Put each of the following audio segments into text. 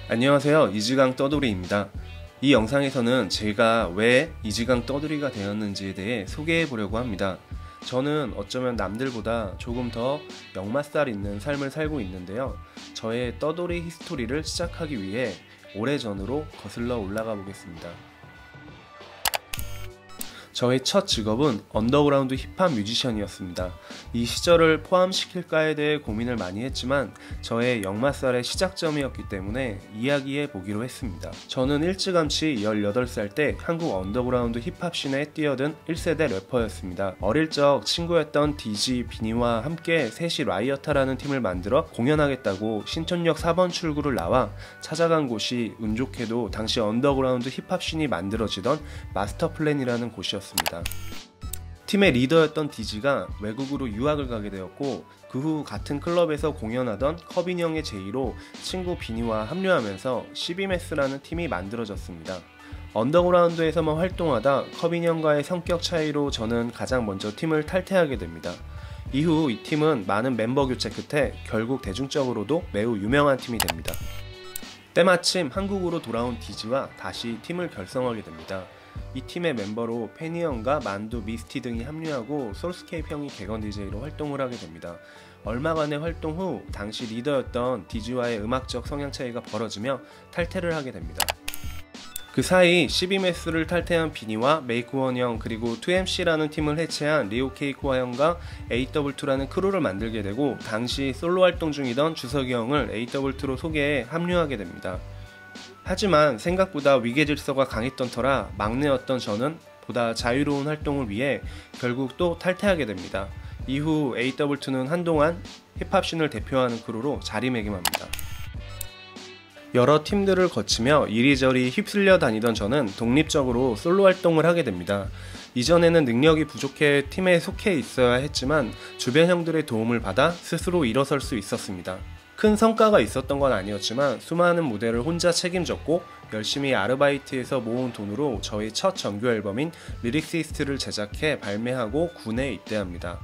안녕하세요, 이지강 떠돌이입니다. 이 영상에서는 제가 왜 이지강 떠돌이가 되었는지에 대해 소개해 보려고 합니다. 저는 어쩌면 남들보다 조금 더 역맛살 있는 삶을 살고 있는데요. 저의 떠돌이 히스토리를 시작하기 위해 오래전으로 거슬러 올라가 보겠습니다. 저의 첫 직업은 언더그라운드 힙합 뮤지션이었습니다. 이 시절을 포함시킬까에 대해 고민을 많이 했지만 저의 역맛살의 시작점이었기 때문에 이야기해 보기로 했습니다. 저는 일찌감치 18살 때 한국 언더그라운드 힙합 씬에 뛰어든 1세대 래퍼였습니다. 어릴 적 친구였던 디지, 비니와 함께 셋이 라이어타라는 팀을 만들어 공연하겠다고 신촌역 4번 출구를 나와 찾아간 곳이 운 좋게도 당시 언더그라운드 힙합 씬이 만들어지던 마스터플랜이라는 곳이었습니다. 팀의 리더였던 디지가 외국으로 유학을 가게 되었고 그 후 같은 클럽에서 공연하던 커빈 형의 제의로 친구 비니와 합류하면서 12매스라는 팀이 만들어졌습니다. 언더그라운드에서만 활동하다 커빈 형과의 성격 차이로 저는 가장 먼저 팀을 탈퇴하게 됩니다. 이후 이 팀은 많은 멤버 교체 끝에 결국 대중적으로도 매우 유명한 팀이 됩니다. 때마침 한국으로 돌아온 디지와 다시 팀을 결성하게 됩니다. 이 팀의 멤버로 페니 형과 만두, 미스티 등이 합류하고 솔스케이프 형이 객원 DJ로 활동을 하게 됩니다. 얼마간의 활동 후 당시 리더였던 디지와의 음악적 성향 차이가 벌어지며 탈퇴를 하게 됩니다. 그 사이 12매스를 탈퇴한 비니와 메이크원 형 그리고 2MC라는 팀을 해체한 리오 케이코아 형과 AW2라는 크루를 만들게 되고 당시 솔로 활동 중이던 주석이 형을 AW2로 소개해 합류하게 됩니다. 하지만 생각보다 위계질서가 강했던 터라 막내였던 저는 보다 자유로운 활동을 위해 결국 또 탈퇴하게 됩니다. 이후 AW2는 한동안 힙합씬을 대표하는 크루로 자리매김합니다. 여러 팀들을 거치며 이리저리 휩쓸려 다니던 저는 독립적으로 솔로 활동을 하게 됩니다. 이전에는 능력이 부족해 팀에 속해 있어야 했지만 주변 형들의 도움을 받아 스스로 일어설 수 있었습니다. 큰 성과가 있었던 건 아니었지만 수많은 무대를 혼자 책임졌고 열심히 아르바이트해서 모은 돈으로 저의 첫 정규 앨범인 리릭시스트를 제작해 발매하고 군에 입대합니다.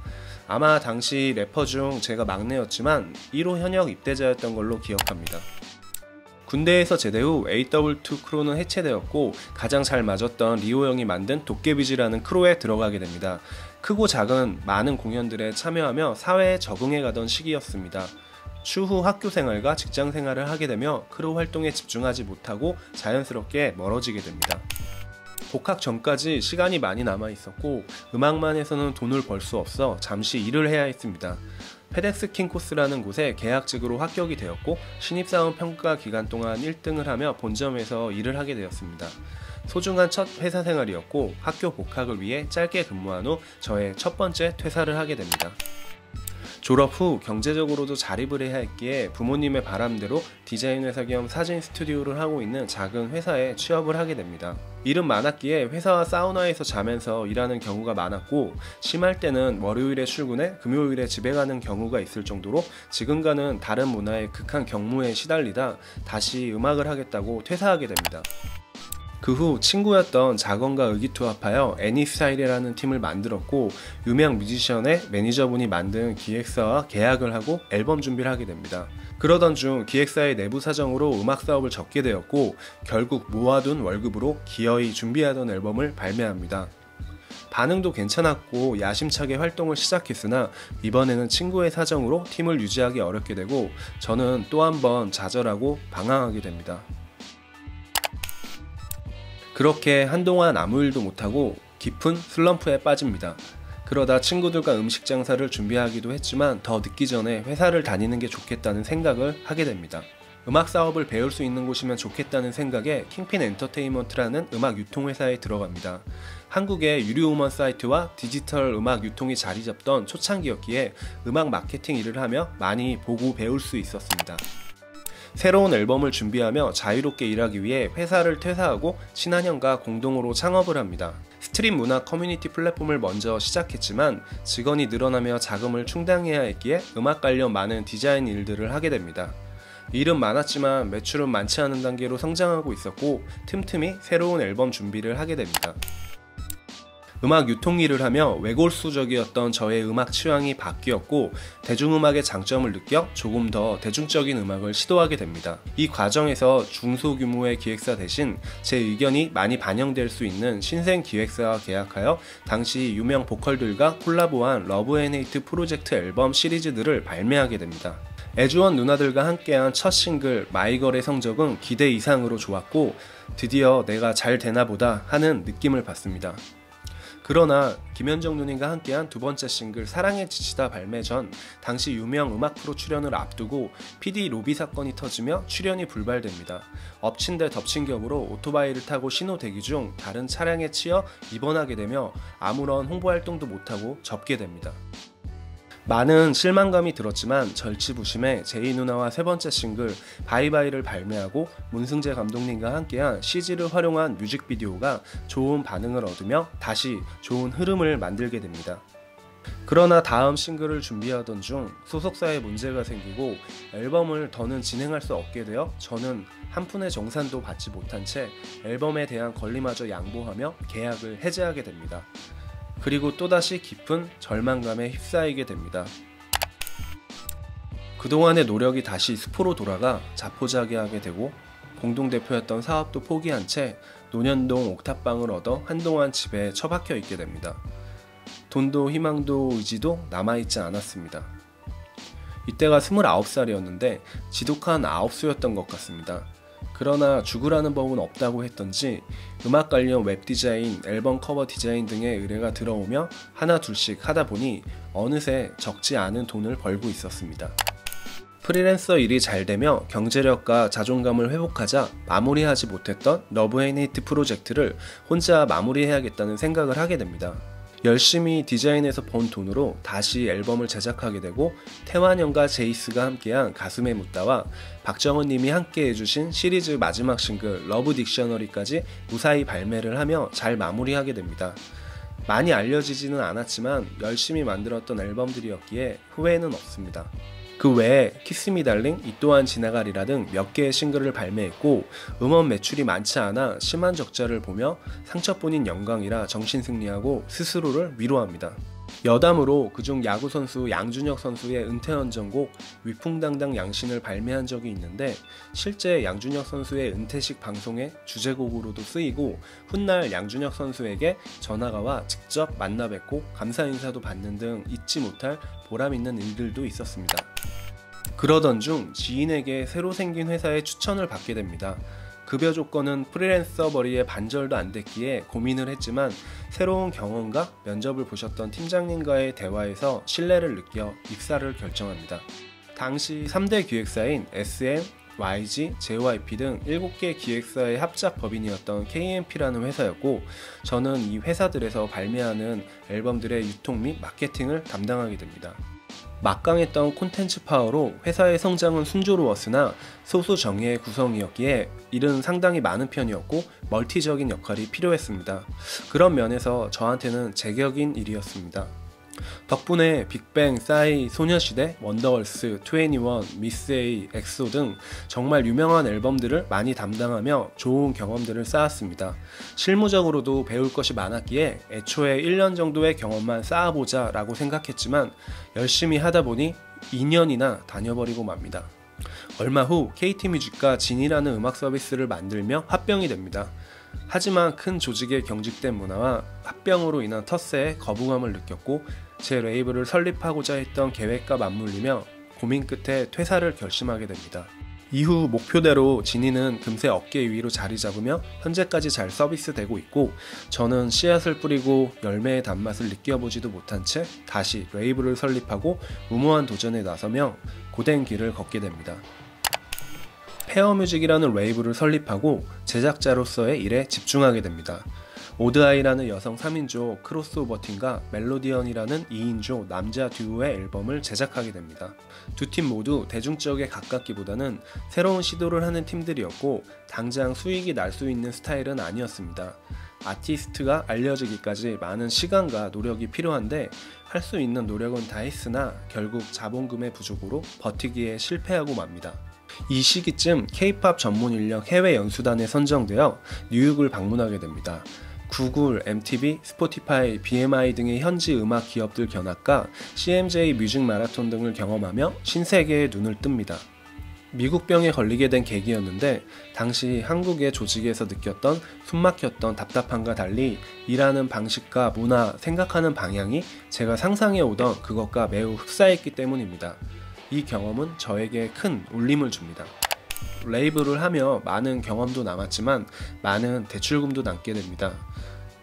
아마 당시 래퍼 중 제가 막내였지만 1호 현역 입대자였던 걸로 기억합니다. 군대에서 제대 후 AW2 크루는 해체되었고 가장 잘 맞았던 리오 형이 만든 도깨비지라는 크루에 들어가게 됩니다. 크고 작은 많은 공연들에 참여하며 사회에 적응해 가던 시기였습니다. 추후 학교 생활과 직장 생활을 하게 되며 크루 활동에 집중하지 못하고 자연스럽게 멀어지게 됩니다. 복학 전까지 시간이 많이 남아 있었고 음악만 해서는 돈을 벌 수 없어 잠시 일을 해야 했습니다. 페덱스 킹코스라는 곳에 계약직으로 합격이 되었고 신입사원 평가 기간 동안 1등을 하며 본점에서 일을 하게 되었습니다. 소중한 첫 회사 생활이었고 학교 복학을 위해 짧게 근무한 후 저의 첫 번째 퇴사를 하게 됩니다. 졸업 후 경제적으로도 자립을 해야 했기에 부모님의 바람대로 디자인 회사 겸 사진 스튜디오를 하고 있는 작은 회사에 취업을 하게 됩니다. 일은 많았기에 회사와 사우나에서 자면서 일하는 경우가 많았고 심할 때는 월요일에 출근해 금요일에 집에 가는 경우가 있을 정도로 지금과는 다른 문화의 극한 경무에 시달리다 다시 음악을 하겠다고 퇴사하게 됩니다. 그 후 친구였던 자건과 의기투합하여 애니스타일이라는 팀을 만들었고 유명 뮤지션의 매니저분이 만든 기획사와 계약을 하고 앨범 준비를 하게 됩니다. 그러던 중 기획사의 내부 사정으로 음악 사업을 접게 되었고 결국 모아둔 월급으로 기어이 준비하던 앨범을 발매합니다. 반응도 괜찮았고 야심차게 활동을 시작했으나 이번에는 친구의 사정으로 팀을 유지하기 어렵게 되고 저는 또 한 번 좌절하고 방황하게 됩니다. 그렇게 한동안 아무 일도 못하고 깊은 슬럼프에 빠집니다. 그러다 친구들과 음식 장사를 준비하기도 했지만 더 늦기 전에 회사를 다니는 게 좋겠다는 생각을 하게 됩니다. 음악 사업을 배울 수 있는 곳이면 좋겠다는 생각에 킹핀 엔터테인먼트라는 음악 유통회사에 들어갑니다. 한국의 유료음원 사이트와 디지털 음악 유통이 자리 잡던 초창기였기에 음악 마케팅 일을 하며 많이 보고 배울 수 있었습니다. 새로운 앨범을 준비하며 자유롭게 일하기 위해 회사를 퇴사하고 친한 형과 공동으로 창업을 합니다. 스트림 문화 커뮤니티 플랫폼을 먼저 시작했지만 직원이 늘어나며 자금을 충당해야 했기에 음악 관련 많은 디자인 일들을 하게 됩니다. 일은 많았지만 매출은 많지 않은 단계로 성장하고 있었고 틈틈이 새로운 앨범 준비를 하게 됩니다. 음악 유통 일을 하며 외골수적이었던 저의 음악 취향이 바뀌었고 대중음악의 장점을 느껴 조금 더 대중적인 음악을 시도하게 됩니다. 이 과정에서 중소규모의 기획사 대신 제 의견이 많이 반영될 수 있는 신생 기획사와 계약하여 당시 유명 보컬들과 콜라보한 러브 앤 헤이트 프로젝트 앨범 시리즈들을 발매하게 됩니다. 애주원 누나들과 함께한 첫 싱글 마이걸의 성적은 기대 이상으로 좋았고 드디어 내가 잘 되나보다 하는 느낌을 받습니다. 그러나 김현정 누님과 함께한 두 번째 싱글 사랑에 지치다 발매 전 당시 유명 음악 프로 출연을 앞두고 PD 로비 사건이 터지며 출연이 불발됩니다. 엎친 데 덮친 격으로 오토바이를 타고 신호 대기 중 다른 차량에 치여 입원하게 되며 아무런 홍보 활동도 못하고 접게 됩니다. 많은 실망감이 들었지만 절치부심해 제이 누나와 세 번째 싱글 바이바이를 발매하고 문승재 감독님과 함께한 CG를 활용한 뮤직비디오가 좋은 반응을 얻으며 다시 좋은 흐름을 만들게 됩니다. 그러나 다음 싱글을 준비하던 중 소속사에 문제가 생기고 앨범을 더는 진행할 수 없게 되어 저는 한 푼의 정산도 받지 못한 채 앨범에 대한 권리마저 양보하며 계약을 해지하게 됩니다. 그리고 또다시 깊은 절망감에 휩싸이게 됩니다. 그동안의 노력이 다시 수포로 돌아가 자포자기하게 되고 공동대표였던 사업도 포기한 채 논현동 옥탑방을 얻어 한동안 집에 처박혀 있게 됩니다. 돈도 희망도 의지도 남아있지 않았습니다. 이때가 29살이었는데 지독한 아홉수였던 것 같습니다. 그러나 죽으라는 법은 없다고 했던지 음악 관련 웹 디자인, 앨범 커버 디자인 등의 의뢰가 들어오며 하나 둘씩 하다 보니 어느새 적지 않은 돈을 벌고 있었습니다. 프리랜서 일이 잘 되며 경제력과 자존감을 회복하자 마무리하지 못했던 러브 앤 헤이트 프로젝트를 혼자 마무리해야겠다는 생각을 하게 됩니다. 열심히 디자인해서 번 돈으로 다시 앨범을 제작하게 되고 태환형과 제이스가 함께한 가슴에 묻다와 박정은 님이 함께 해주신 시리즈 마지막 싱글 러브 딕셔너리까지 무사히 발매를 하며 잘 마무리하게 됩니다. 많이 알려지지는 않았지만 열심히 만들었던 앨범들이었기에 후회는 없습니다. 그 외에 키스미 달링, 이 또한 지나가리라 등 몇 개의 싱글을 발매했고 음원 매출이 많지 않아 심한 적자를 보며 상처뿐인 영광이라 정신승리하고 스스로를 위로합니다. 여담으로 그중 야구선수 양준혁 선수의 은퇴헌정곡 위풍당당 양신을 발매한 적이 있는데 실제 양준혁 선수의 은퇴식 방송의 주제곡으로도 쓰이고 훗날 양준혁 선수에게 전화가 와 직접 만나 뵙고 감사 인사도 받는 등 잊지 못할 보람있는 일들도 있었습니다. 그러던 중 지인에게 새로 생긴 회사에 추천을 받게 됩니다. 급여 조건은 프리랜서 벌이에 반절도 안 됐기에 고민을 했지만 새로운 경험과 면접을 보셨던 팀장님과의 대화에서 신뢰를 느껴 입사를 결정합니다. 당시 3대 기획사인 SM, YG, JYP 등 7개 기획사의 합작 법인이었던 KMP라는 회사였고 저는 이 회사들에서 발매하는 앨범들의 유통 및 마케팅을 담당하게 됩니다. 막강했던 콘텐츠 파워로 회사의 성장은 순조로웠으나 소수 정예의 구성이었기에 일은 상당히 많은 편이었고 멀티적인 역할이 필요했습니다. 그런 면에서 저한테는 제격인 일이었습니다. 덕분에 빅뱅, 싸이, 소녀시대, 원더걸스, 21, 미스 A, 엑소 등 정말 유명한 앨범들을 많이 담당하며 좋은 경험들을 쌓았습니다. 실무적으로도 배울 것이 많았기에 애초에 1년 정도의 경험만 쌓아보자 라고 생각했지만 열심히 하다 보니 2년이나 다녀버리고 맙니다. 얼마 후 KT뮤직과 진이라는 음악 서비스를 만들며 합병이 됩니다. 하지만 큰 조직의 경직된 문화와 합병으로 인한 텃세에 거부감을 느꼈고 제 레이블을 설립하고자 했던 계획과 맞물리며 고민 끝에 퇴사를 결심하게 됩니다. 이후 목표대로 진이는 금세 어깨 위로 자리 잡으며 현재까지 잘 서비스되고 있고 저는 씨앗을 뿌리고 열매의 단맛을 느껴보지도 못한 채 다시 레이블을 설립하고 무모한 도전에 나서며 고된 길을 걷게 됩니다. 페어뮤직이라는 레이블을 설립하고 제작자로서의 일에 집중하게 됩니다. 오드아이라는 여성 3인조 크로스오버팀과 멜로디언이라는 2인조 남자 듀오의 앨범을 제작하게 됩니다. 두 팀 모두 대중적에 가깝기보다는 새로운 시도를 하는 팀들이었고 당장 수익이 날 수 있는 스타일은 아니었습니다. 아티스트가 알려지기까지 많은 시간과 노력이 필요한데 할 수 있는 노력은 다 했으나 결국 자본금의 부족으로 버티기에 실패하고 맙니다. 이 시기쯤 K-POP 전문 인력 해외 연수단에 선정되어 뉴욕을 방문하게 됩니다. 구글, MTV, 스포티파이, BMI 등의 현지 음악 기업들 견학과 CMJ 뮤직 마라톤 등을 경험하며 신세계에 눈을 뜹니다. 미국병에 걸리게 된 계기였는데 당시 한국의 조직에서 느꼈던 숨막혔던 답답함과 달리 일하는 방식과 문화, 생각하는 방향이 제가 상상해 오던 그것과 매우 흡사했기 때문입니다. 이 경험은 저에게 큰 울림을 줍니다. 레이블을 하며 많은 경험도 남았지만 많은 대출금도 남게 됩니다.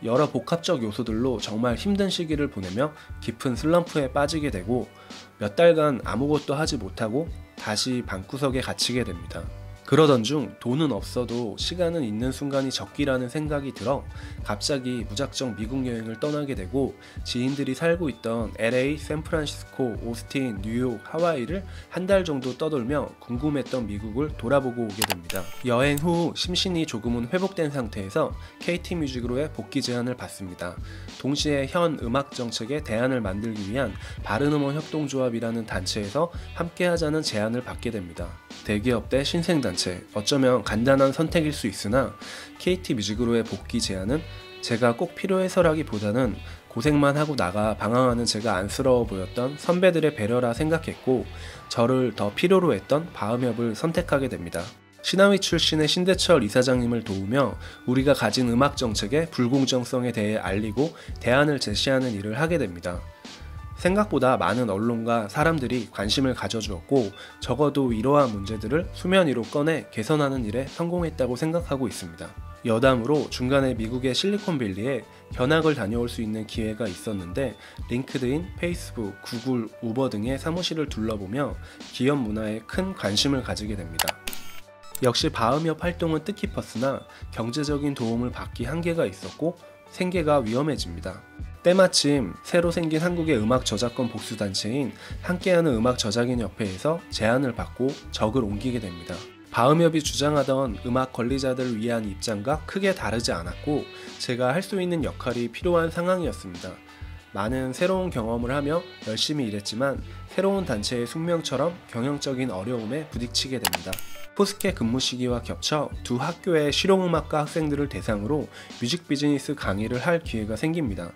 여러 복합적 요소들로 정말 힘든 시기를 보내며 깊은 슬럼프에 빠지게 되고 몇 달간 아무것도 하지 못하고 다시 방구석에 갇히게 됩니다. 그러던 중 돈은 없어도 시간은 있는 순간이 적기라는 생각이 들어 갑자기 무작정 미국 여행을 떠나게 되고 지인들이 살고 있던 LA, 샌프란시스코, 오스틴, 뉴욕, 하와이를 한 달 정도 떠돌며 궁금했던 미국을 돌아보고 오게 됩니다. 여행 후 심신이 조금은 회복된 상태에서 KT뮤직으로의 복귀 제안을 받습니다. 동시에 현 음악 정책에 대안을 만들기 위한 바른음원 협동조합이라는 단체에서 함께하자는 제안을 받게 됩니다. 대기업 대 신생단체, 어쩌면 간단한 선택일 수 있으나 KT뮤직으로의 복귀 제안은 제가 꼭 필요해서라기보다는 고생만 하고 나가 방황하는 제가 안쓰러워 보였던 선배들의 배려라 생각했고 저를 더 필요로 했던 바음협을 선택하게 됩니다. 신하위 출신의 신대철 이사장님을 도우며 우리가 가진 음악 정책의 불공정성에 대해 알리고 대안을 제시하는 일을 하게 됩니다. 생각보다 많은 언론과 사람들이 관심을 가져주었고 적어도 이러한 문제들을 수면 위로 꺼내 개선하는 일에 성공했다고 생각하고 있습니다. 여담으로 중간에 미국의 실리콘밸리에 견학을 다녀올 수 있는 기회가 있었는데 링크드인, 페이스북, 구글, 우버 등의 사무실을 둘러보며 기업 문화에 큰 관심을 가지게 됩니다. 역시 바음협 활동은 뜻깊었으나 경제적인 도움을 받기 한계가 있었고 생계가 위험해집니다. 때마침 새로 생긴 한국의 음악 저작권 복수단체인 함께하는 음악저작인협회에서 제안을 받고 적을 옮기게 됩니다. 바음협이 주장하던 음악 권리자들을 위한 입장과 크게 다르지 않았고 제가 할 수 있는 역할이 필요한 상황이었습니다. 많은 새로운 경험을 하며 열심히 일했지만 새로운 단체의 숙명처럼 경영적인 어려움에 부딪히게 됩니다. 포스케 근무 시기와 겹쳐 두 학교의 실용음악과 학생들을 대상으로 뮤직 비즈니스 강의를 할 기회가 생깁니다.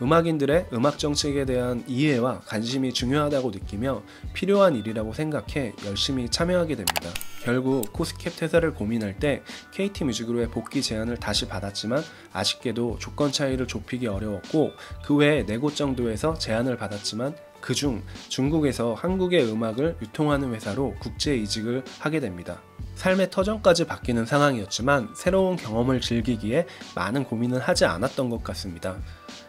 음악인들의 음악 정책에 대한 이해와 관심이 중요하다고 느끼며 필요한 일이라고 생각해 열심히 참여하게 됩니다. 결국 코스캡 퇴사를 고민할 때 KT뮤직으로의 복귀 제안을 다시 받았지만 아쉽게도 조건 차이를 좁히기 어려웠고 그 외에 4곳 정도에서 제안을 받았지만 그중 중국에서 한국의 음악을 유통하는 회사로 국제 이직을 하게 됩니다. 삶의 터전까지 바뀌는 상황이었지만 새로운 경험을 즐기기에 많은 고민은 하지 않았던 것 같습니다.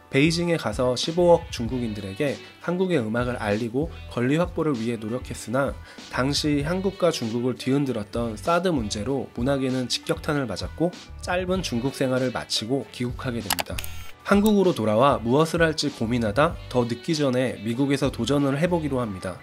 베이징에 가서 15억 중국인들에게 한국의 음악을 알리고 권리 확보를 위해 노력했으나 당시 한국과 중국을 뒤흔들었던 사드 문제로 문학에는 직격탄을 맞았고 짧은 중국 생활을 마치고 귀국하게 됩니다. 한국으로 돌아와 무엇을 할지 고민하다 더 늦기 전에 미국에서 도전을 해보기로 합니다.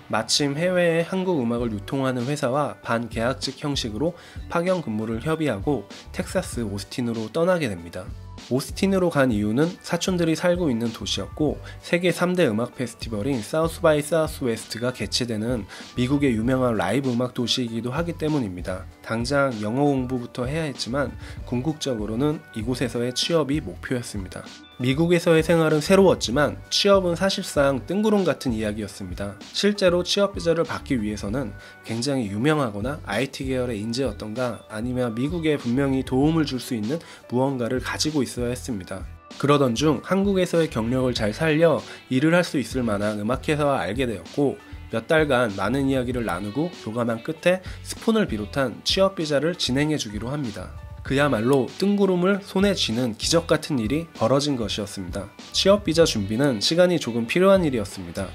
마침 해외에 한국 음악을 유통하는 회사와 반계약직 형식으로 파견 근무를 협의하고 텍사스 오스틴으로 떠나게 됩니다. 오스틴으로 간 이유는 사촌들이 살고 있는 도시였고 세계 3대 음악 페스티벌인 사우스 바이 사우스 웨스트가 개최되는 미국의 유명한 라이브 음악 도시이기도 하기 때문입니다. 당장 영어 공부부터 해야 했지만 궁극적으로는 이곳에서의 취업이 목표였습니다. 미국에서의 생활은 새로웠지만 취업은 사실상 뜬구름 같은 이야기였습니다. 실제로 취업 비자를 받기 위해서는 굉장히 유명하거나 IT 계열의 인재였던가 아니면 미국에 분명히 도움을 줄 수 있는 무언가를 가지고 있어야 했습니다. 그러던 중 한국에서의 경력을 잘 살려 일을 할 수 있을 만한 음악회사와 알게 되었고 몇 달간 많은 이야기를 나누고 교감한 끝에 스폰을 비롯한 취업 비자를 진행해 주기로 합니다. 그야말로 뜬구름을 손에 쥐는 기적 같은 일이 벌어진 것이었습니다. 취업 비자 준비는 시간이 조금 필요한 일이었습니다.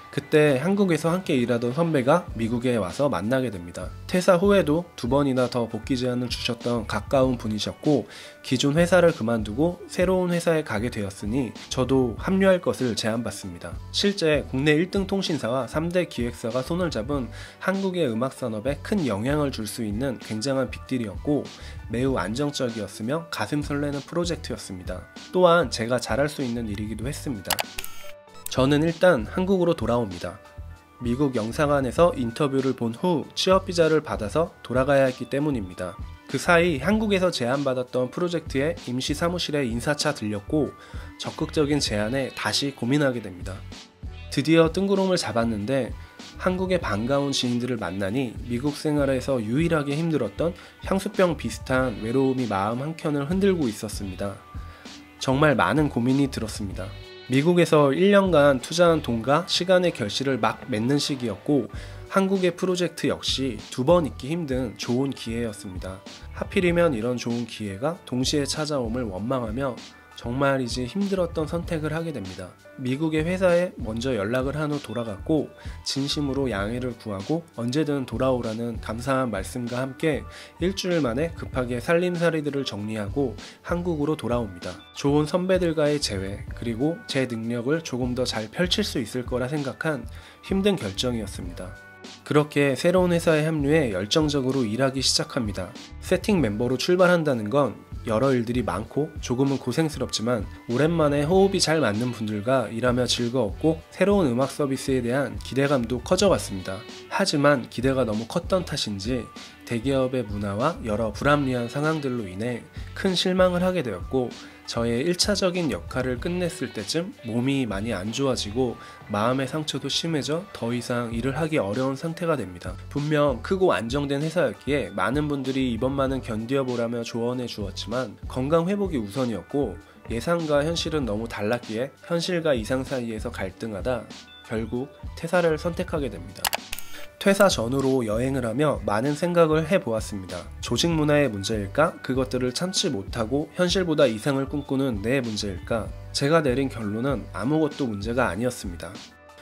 그때 한국에서 함께 일하던 선배가 미국에 와서 만나게 됩니다. 퇴사 후에도 2번이나 더 복귀 제안을 주셨던 가까운 분이셨고 기존 회사를 그만두고 새로운 회사에 가게 되었으니 저도 합류할 것을 제안받습니다. 실제 국내 1등 통신사와 3대 기획사가 손을 잡은 한국의 음악산업에 큰 영향을 줄 수 있는 굉장한 빅딜이었고 매우 안정적이었으며 가슴 설레는 프로젝트였습니다. 또한 제가 잘할 수 있는 일이기도 했습니다. 저는 일단 한국으로 돌아옵니다. 미국 영사관에서 인터뷰를 본 후 취업 비자를 받아서 돌아가야 했기 때문입니다. 그 사이 한국에서 제안받았던 프로젝트에 임시 사무실에 인사차 들렸고 적극적인 제안에 다시 고민하게 됩니다. 드디어 뜬구름을 잡았는데 한국의 반가운 지인들을 만나니 미국 생활에서 유일하게 힘들었던 향수병 비슷한 외로움이 마음 한켠을 흔들고 있었습니다. 정말 많은 고민이 들었습니다. 미국에서 1년간 투자한 돈과 시간의 결실을 막 맺는 시기였고 한국의 프로젝트 역시 2번 있기 힘든 좋은 기회였습니다. 하필이면 이런 좋은 기회가 동시에 찾아옴을 원망하며 정말이지 힘들었던 선택을 하게 됩니다. 미국의 회사에 먼저 연락을 한 후 돌아갔고 진심으로 양해를 구하고 언제든 돌아오라는 감사한 말씀과 함께 일주일 만에 급하게 살림살이들을 정리하고 한국으로 돌아옵니다. 좋은 선배들과의 재회 그리고 제 능력을 조금 더 잘 펼칠 수 있을 거라 생각한 힘든 결정이었습니다. 그렇게 새로운 회사에 합류해 열정적으로 일하기 시작합니다. 세팅 멤버로 출발한다는 건 여러 일들이 많고 조금은 고생스럽지만 오랜만에 호흡이 잘 맞는 분들과 일하며 즐거웠고 새로운 음악 서비스에 대한 기대감도 커져갔습니다. 하지만 기대가 너무 컸던 탓인지 대기업의 문화와 여러 불합리한 상황들로 인해 큰 실망을 하게 되었고 저의 1차적인 역할을 끝냈을 때쯤 몸이 많이 안 좋아지고 마음의 상처도 심해져 더 이상 일을 하기 어려운 상태가 됩니다. 분명 크고 안정된 회사였기에 많은 분들이 이번만은 견뎌보라며 조언해 주었지만 건강 회복이 우선이었고 예상과 현실은 너무 달랐기에 현실과 이상 사이에서 갈등하다 결국 퇴사를 선택하게 됩니다. 퇴사 전후로 여행을 하며 많은 생각을 해보았습니다. 조직 문화의 문제일까? 그것들을 참지 못하고 현실보다 이상을 꿈꾸는 내 문제일까? 제가 내린 결론은 아무것도 문제가 아니었습니다.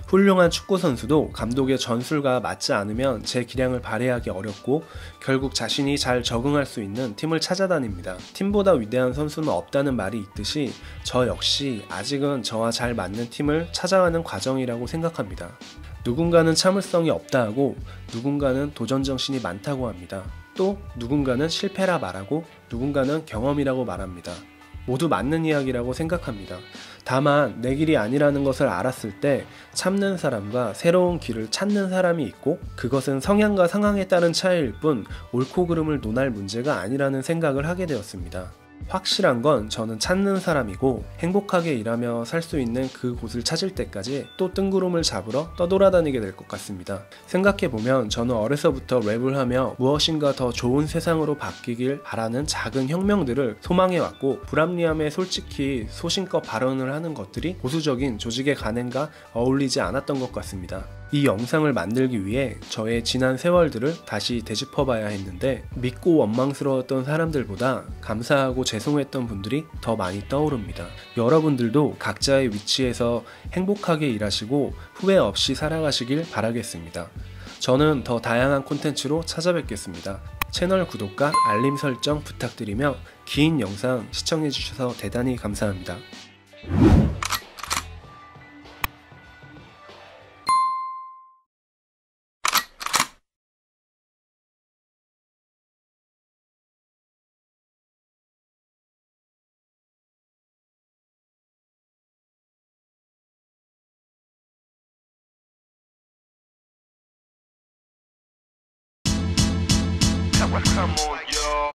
훌륭한 축구선수도 감독의 전술과 맞지 않으면 제 기량을 발휘하기 어렵고 결국 자신이 잘 적응할 수 있는 팀을 찾아다닙니다. 팀보다 위대한 선수는 없다는 말이 있듯이 저 역시 아직은 저와 잘 맞는 팀을 찾아가는 과정이라고 생각합니다. 누군가는 참을성이 없다 하고 누군가는 도전정신이 많다고 합니다. 또 누군가는 실패라 말하고 누군가는 경험이라고 말합니다. 모두 맞는 이야기라고 생각합니다. 다만 내 길이 아니라는 것을 알았을 때 참는 사람과 새로운 길을 찾는 사람이 있고 그것은 성향과 상황에 따른 차이일 뿐 옳고 그름을 논할 문제가 아니라는 생각을 하게 되었습니다. 확실한 건 저는 찾는 사람이고 행복하게 일하며 살 수 있는 그 곳을 찾을 때까지 또 뜬구름을 잡으러 떠돌아다니게 될 것 같습니다. 생각해보면 저는 어려서부터 랩을 하며 무엇인가 더 좋은 세상으로 바뀌길 바라는 작은 혁명들을 소망해왔고 불합리함에 솔직히 소신껏 발언을 하는 것들이 보수적인 조직의 관행과 어울리지 않았던 것 같습니다. 이 영상을 만들기 위해 저의 지난 세월들을 다시 되짚어봐야 했는데 믿고 원망스러웠던 사람들보다 감사하고 죄송했던 분들이 더 많이 떠오릅니다. 여러분들도 각자의 위치에서 행복하게 일하시고 후회 없이 살아가시길 바라겠습니다. 저는 더 다양한 콘텐츠로 찾아뵙겠습니다. 채널 구독과 알림 설정 부탁드리며 긴 영상 시청해주셔서 대단히 감사합니다. Come on, yo.